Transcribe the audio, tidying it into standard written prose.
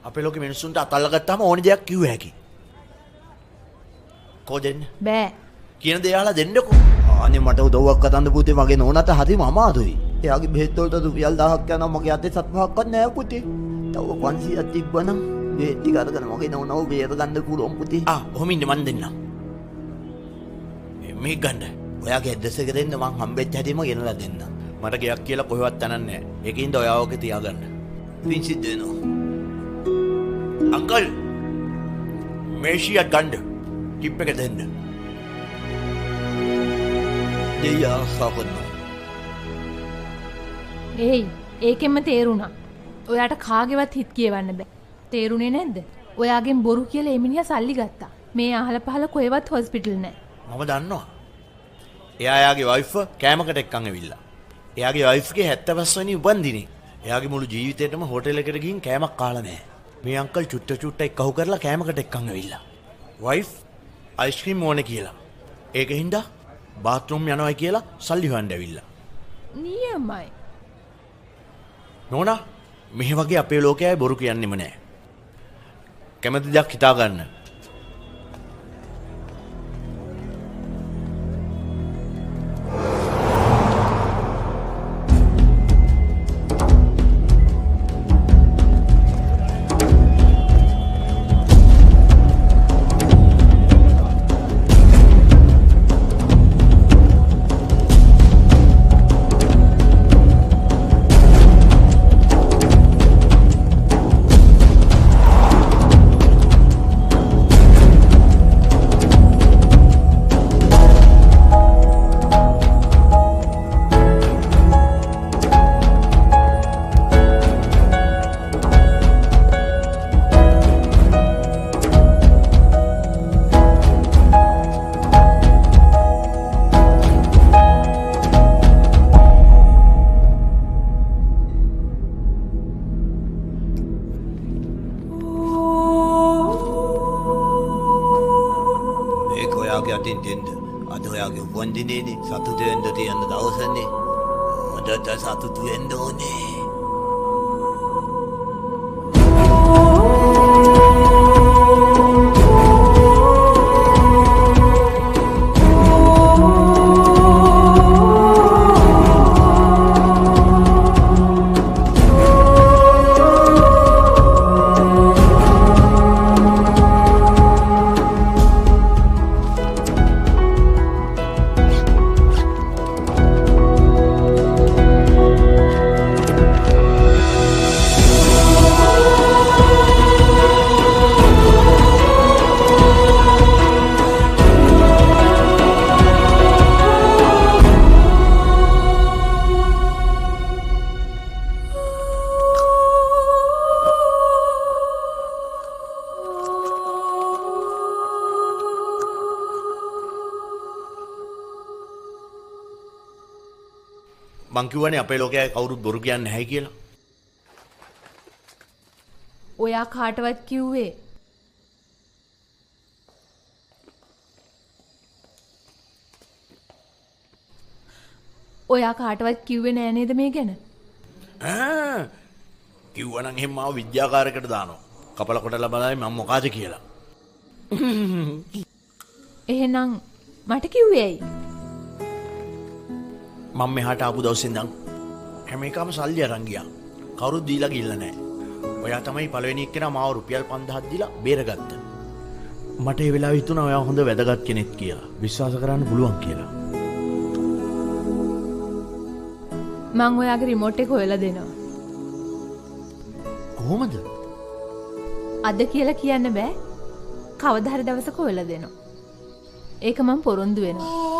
අපේ ලෝකෙ මිනිස්සුන්ට අතල්ලා ගත්තාම ඕනි දෙයක් කිව්ව හැකි. කො දෙන්න? බෑ. කියන දේ අහලා දෙන්නකෝ. අනේ මට උදව්වක් කරන්න පුතේ මගේ නෝනාට හරිම අමාරුයි. එයාගේ බෙහෙත් වලට රුපියල් 1000ක් යනවා මගේ අතේ 7,500ක්වත් නෑ පුතේ. තව 500ක් තිබ්බනම් බෙහෙත් ටික අරගෙන මගේ නෝනාව බේර ගන්න පුළුවන් පුතේ. ඔහොම ඉන්න මන් දෙන්නම්. මේ ගන්න. ඔයාගේ ඇඩ්‍රස් එක දෙන්න මං හම්බෙච්ච හැටිම ගෙනලා දෙන්න. මට ගයක් කියලා කොහෙවත් තනන්නේ නැහැ. ඒකින්ද ඔයාව ඔකේ තියාගන්න. පින් සිද්ධ වෙනවා. අංකල් මේෂියක් ගන්න. ටිප් එක දෙන්න. දෙයියා සාපන්න. ඒකෙන්ම තේරුණා. ඔයාට කාගේවත් හිත කියවන්න බෑ. තේරුණේ නැද්ද? ඔයාගෙන් බොරු කියලා ඒ මිනිහා සල්ලි ගත්තා. මේ අහල පහල කොහෙවත් හොස්පිටල් නැහැ. මම දන්නවා. එයාගේ වයිෆ් කෑමකට එක්කන් ඇවිල්ලා. එයාගේ වයිෆ්ගේ 75 වෙනි උපන්දිනේ. එයාගේ මුළු ජීවිතේටම හෝටල් එකට ගිහින් කෑමක් කාලා නැහැ. මේ අංකල් චුට්ට එක්කහු කරලා කෑමකට එක්කන් ඇවිල්ලා. වයිෆ් අයිස්ක්‍රීම් ඕනේ කියලා. ඒකින්ද බාත්රූම් යනවා කියලා සල්ලි හොයන්න ඇවිල්ලා. නියමයි. නෝනා මෙහි වගේ අපේ ලෝකයේ බොරු කියන්නෙම නැහැ. කැමති දෙයක් හිතා ගන්න. අද ඔයාගේ උපන්දිනේනේ සතුටු වෙන්න තියෙන දවසනේ. හොඳට සතුටු වෙන්න ඕනේ. මං කිව්වනේ අපේ ලෝකයේ කවුරුත් බොරු කියන්නේ නැහැ කියලා. ඔයා කාටවත් කිව්වේ? ඔයා කාටවත් කිව්වේ නෑ නේද මේ ගැන? කිව්වනම් එහෙම මාව විද්‍යාකාරයකට දානවා. කපල කොටලා බලයි මම මොකාද කියලා. එහෙනම් මට කිව්වේ ඇයි? මම මෙහාට ආපු දවසේ ඉඳන් හැම එකම සල්ලි අරන් ගියා. කවුරුත් දීලා ගිල්ල නැහැ. ඔයා තමයි පළවෙනි එක්කෙනා මාව රුපියල් 5000ක් දීලා බේරගත්තා. මට ඒ වෙලාවෙ හිතුණා ඔයා හොඳ වැදගත් කෙනෙක් කියලා. විශ්වාස කරන්න පුළුවන් කියලා. මං ඔයාගේ රිමෝට් එක හොයලා දෙනවා. කොහොමද? අද කියලා කියන්න බෑ. කවදා හරි දවසක හොයලා දෙනවා. ඒක මං පොරොන්දු වෙනවා.